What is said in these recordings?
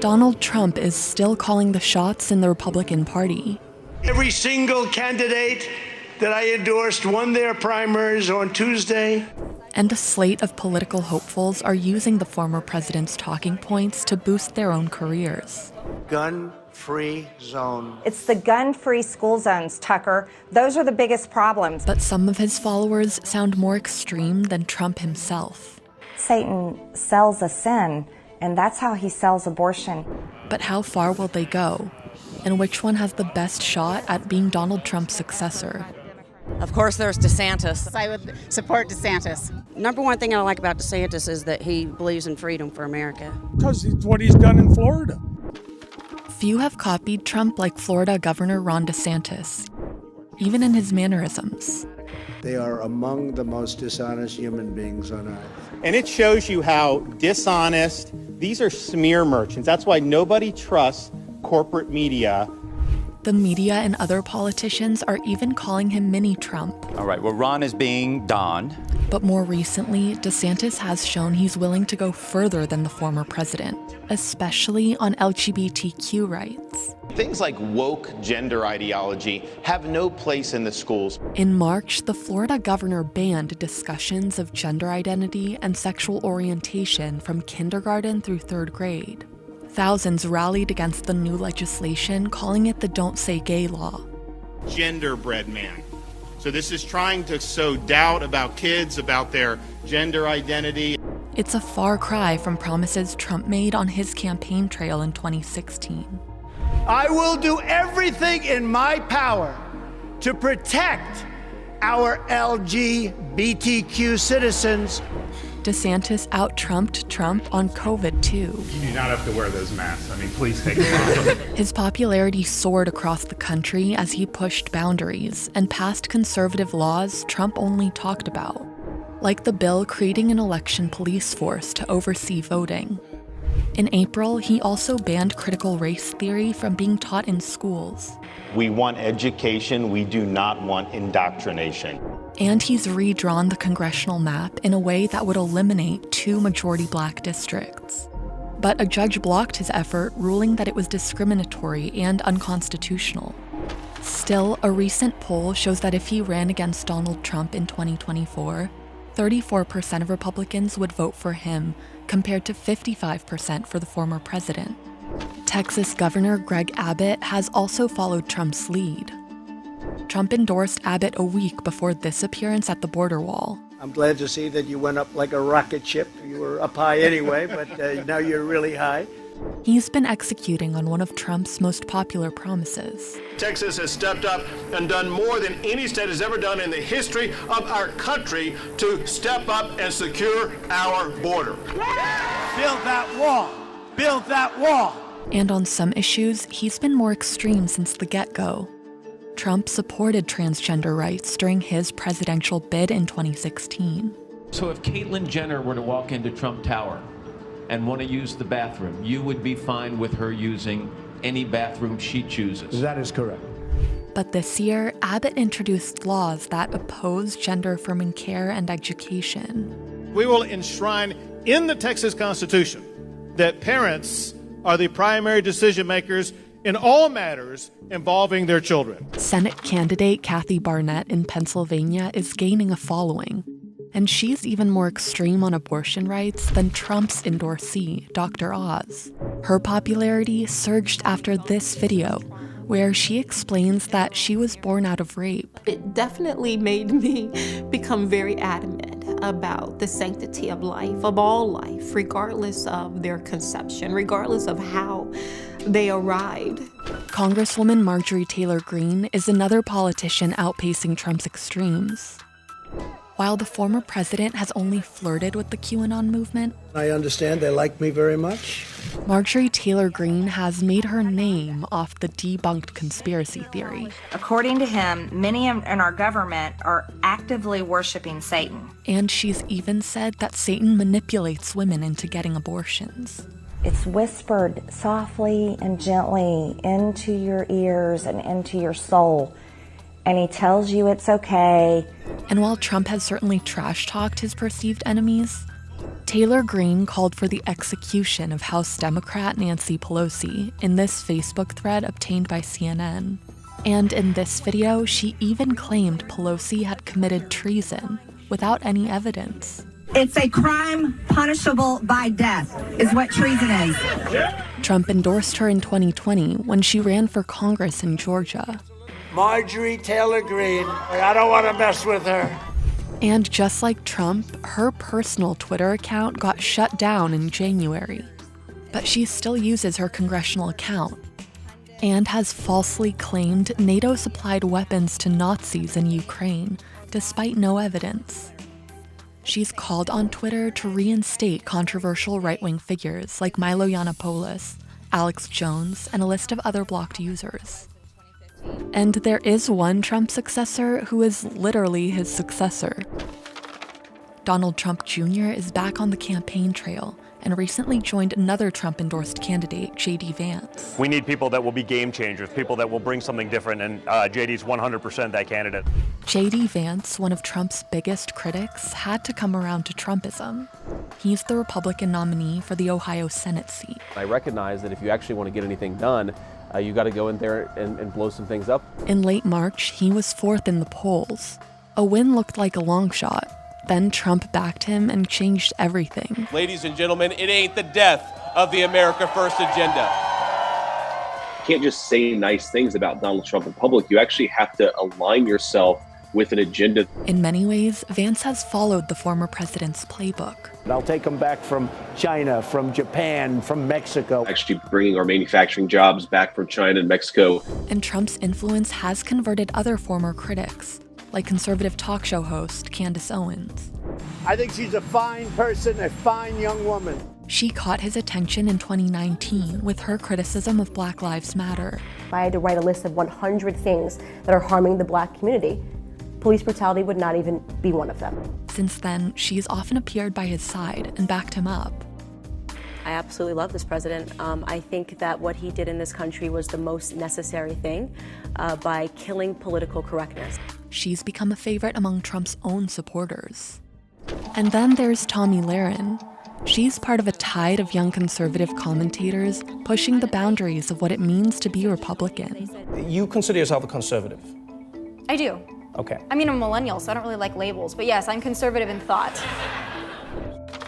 Donald Trump is still calling the shots in the Republican Party. Every single candidate that I endorsed won their primaries on Tuesday. And a slate of political hopefuls are using the former president's talking points to boost their own careers. Gun-free zone. It's the gun-free school zones, Tucker. Those are the biggest problems. But some of his followers sound more extreme than Trump himself. Satan sells a sin, and that's how he sells abortion. But how far will they go? And which one has the best shot at being Donald Trump's successor? Of course, there's DeSantis. I would support DeSantis. Number one thing I like about DeSantis is that he believes in freedom for America. Because it's what he's done in Florida. Few have copied Trump like Florida Governor Ron DeSantis, even in his mannerisms. They are among the most dishonest human beings on earth. And it shows you how dishonest, these are smear merchants. That's why nobody trusts corporate media. The media and other politicians are even calling him mini-Trump. All right, well, Ron is being Don. But more recently, DeSantis has shown he's willing to go further than the former president, especially on LGBTQ rights. Things like woke gender ideology have no place in the schools. In March, the Florida governor banned discussions of gender identity and sexual orientation from kindergarten through third grade. Thousands rallied against the new legislation, calling it the Don't Say Gay law. Genderbread man. So this is trying to sow doubt about kids, about their gender identity. It's a far cry from promises Trump made on his campaign trail in 2016. I will do everything in my power to protect our LGBTQ citizens. DeSantis out-Trumped Trump on COVID, too. You do not have to wear those masks. I mean, please take them off. His popularity soared across the country as he pushed boundaries and passed conservative laws Trump only talked about, like the bill creating an election police force to oversee voting. In April, he also banned critical race theory from being taught in schools. We want education. We do not want indoctrination. And he's redrawn the congressional map in a way that would eliminate 2 majority black districts. But a judge blocked his effort, ruling that it was discriminatory and unconstitutional. Still, a recent poll shows that if he ran against Donald Trump in 2024, 34% of Republicans would vote for him, compared to 55% for the former president. Texas Governor Greg Abbott has also followed Trump's lead. Trump endorsed Abbott a week before this appearance at the border wall. I'm glad to see that you went up like a rocket ship. You were up high anyway, but now you're really high. He's been executing on one of Trump's most popular promises. Texas has stepped up and done more than any state has ever done in the history of our country to step up and secure our border. Build that wall. Build that wall. And on some issues, he's been more extreme since the get-go. Trump supported transgender rights during his presidential bid in 2016. So if Caitlyn Jenner were to walk into Trump Tower and want to use the bathroom, you would be fine with her using any bathroom she chooses? That is correct. But this year, Abbott introduced laws that oppose gender-affirming care and education. We will enshrine in the Texas Constitution that parents are the primary decision makers in all matters involving their children. Senate candidate Kathy Barnett in Pennsylvania is gaining a following, and she's even more extreme on abortion rights than Trump's endorsee, Dr. Oz. Her popularity surged after this video, where she explains that she was born out of rape. It definitely made me become very adamant about the sanctity of life, of all life, regardless of their conception, regardless of how they arrived. Congresswoman Marjorie Taylor Greene is another politician outpacing Trump's extremes. While the former president has only flirted with the QAnon movement, I understand they like me very much. Marjorie Taylor Greene has made her name off the debunked conspiracy theory. According to him, many in our government are actively worshiping Satan. And she's even said that Satan manipulates women into getting abortions. It's whispered softly and gently into your ears and into your soul. And he tells you it's okay. And while Trump has certainly trash-talked his perceived enemies, Taylor Greene called for the execution of House Democrat Nancy Pelosi in this Facebook thread obtained by CNN. And in this video, she even claimed Pelosi had committed treason without any evidence. It's a crime punishable by death, is what treason is. Trump endorsed her in 2020 when she ran for Congress in Georgia. Marjorie Taylor Greene. I don't want to mess with her. And just like Trump, her personal Twitter account got shut down in January. But she still uses her congressional account and has falsely claimed NATO supplied weapons to Nazis in Ukraine, despite no evidence. She's called on Twitter to reinstate controversial right-wing figures like Milo Yiannopoulos, Alex Jones, and a list of other blocked users. And there is one Trump successor who is literally his successor. Donald Trump Jr. is back on the campaign trail and recently joined another Trump-endorsed candidate, J.D. Vance. We need people that will be game changers, people that will bring something different, and J.D.'s 100% that candidate. J.D. Vance, one of Trump's biggest critics, had to come around to Trumpism. He's the Republican nominee for the Ohio Senate seat. I recognize that if you actually want to get anything done, you got to go in there and blow some things up. In late March, he was fourth in the polls. A win looked like a long shot. Then Trump backed him and changed everything. Ladies and gentlemen, it ain't the death of the America First agenda. You can't just say nice things about Donald Trump in public. You actually have to align yourself with an agenda. In many ways, Vance has followed the former president's playbook. I'll take them back from China, from Japan, from Mexico. Actually bringing our manufacturing jobs back from China and Mexico. And Trump's influence has converted other former critics, like conservative talk show host Candace Owens. I think she's a fine person, a fine young woman. She caught his attention in 2019 with her criticism of Black Lives Matter. If I had to write a list of 100 things that are harming the Black community, police brutality would not even be one of them. Since then, she's often appeared by his side and backed him up. I absolutely love this president. I think that what he did in this country was the most necessary thing by killing political correctness. She's become a favorite among Trump's own supporters. And then there's Tomi Lahren. She's part of a tide of young conservative commentators pushing the boundaries of what it means to be Republican. You consider yourself a conservative? I do. Okay. I mean, I'm a millennial, so I don't really like labels, but yes, I'm conservative in thought.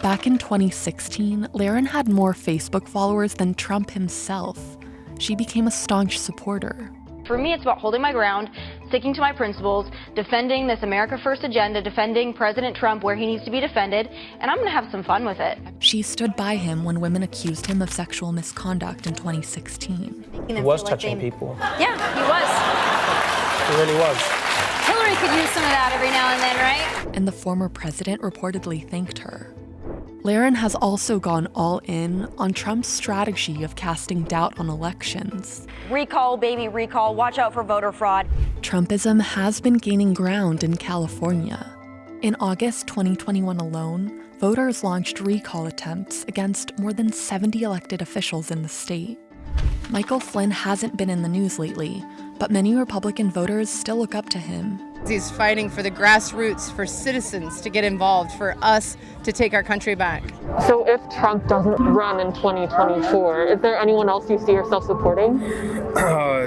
Back in 2016, Lahren had more Facebook followers than Trump himself. She became a staunch supporter. For me, it's about holding my ground, sticking to my principles, defending this America First agenda, defending President Trump where he needs to be defended, and I'm going to have some fun with it. She stood by him when women accused him of sexual misconduct in 2016. He was touching people. Yeah, he was. He really was. Hillary could use some of that every now and then, right? And the former president reportedly thanked her. Lahren has also gone all in on Trump's strategy of casting doubt on elections. Recall, baby, recall. Watch out for voter fraud. Trumpism has been gaining ground in California. In August 2021 alone, voters launched recall attempts against more than 70 elected officials in the state. Michael Flynn hasn't been in the news lately, but many Republican voters still look up to him. He's fighting for the grassroots, for citizens to get involved, for us to take our country back. So if Trump doesn't run in 2024, is there anyone else you see yourself supporting?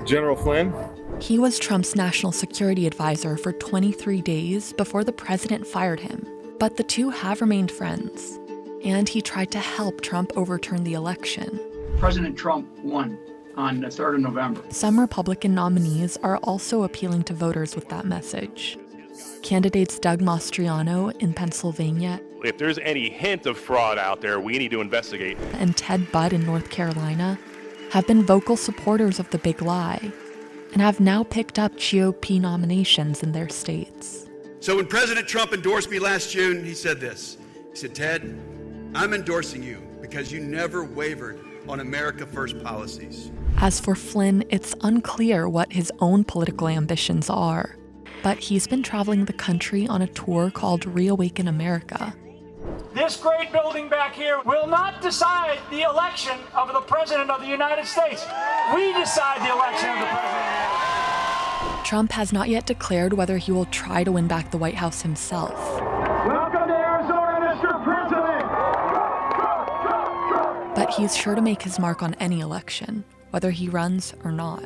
General Flynn. He was Trump's national security advisor for 23 days before the president fired him. But the two have remained friends. And he tried to help Trump overturn the election. President Trump won on the 3rd of November. Some Republican nominees are also appealing to voters with that message. Candidates Doug Mastriano in Pennsylvania. If there's any hint of fraud out there, we need to investigate. And Ted Budd in North Carolina have been vocal supporters of the big lie and have now picked up GOP nominations in their states. So when President Trump endorsed me last June, he said this. He said, Ted, I'm endorsing you because you never wavered on America First policies. As for Flynn, it's unclear what his own political ambitions are, but he's been traveling the country on a tour called Reawaken America. This great building back here will not decide the election of the President of the United States. We decide the election of the President. Trump has not yet declared whether he will try to win back the White House himself. Welcome to Arizona, Mr. President. but he's sure to make his mark on any election, whether he runs or not.